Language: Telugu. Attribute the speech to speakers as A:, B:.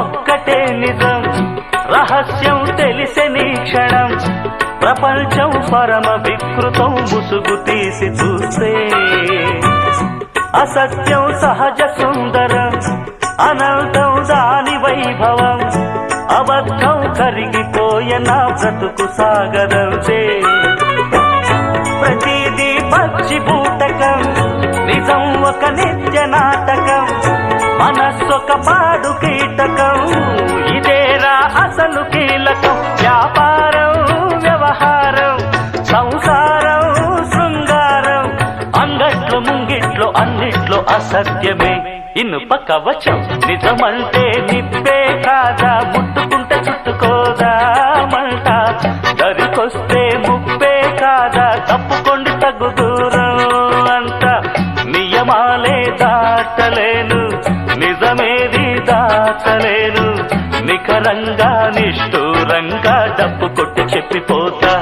A: ఒక్కటే నిజం రహస్యం తెలిసెని క్షణం ప్రపంచం పరమ వికృతం ముసుగు తీసి చూస్తే అసత్యం సహజ సుందరం అనంతం దాని వైభవం అబద్ధం కరిగిపోయే నా బ్రతుకు సాగరంతే ప్రతిదీ పచ్చి బూటకం నిజం ఒక నిత్య నాటకం మనస్సొక పాడు కీటకం ఇదేరా అసలు కీలకం వ్యాపారం వ్యవహారం సంసారం శృంగారం అంగట్లో ముంగిట్లో అన్నిట్లో అసత్యమే ఇనుప కవచం నిజమంటే నిప్పే కాదా ముట్టుకుంటే చుట్టుకోదా మంట దరికొస్తే ముప్పే కాదా తప్పుకోండి తగ్గు దూరం అంట నియమాలే దాటలేను నిజమేది దాచలేను నిఖరంగా నిష్ఠూరంగా డప్పు కొట్టి చెప్పిపోతా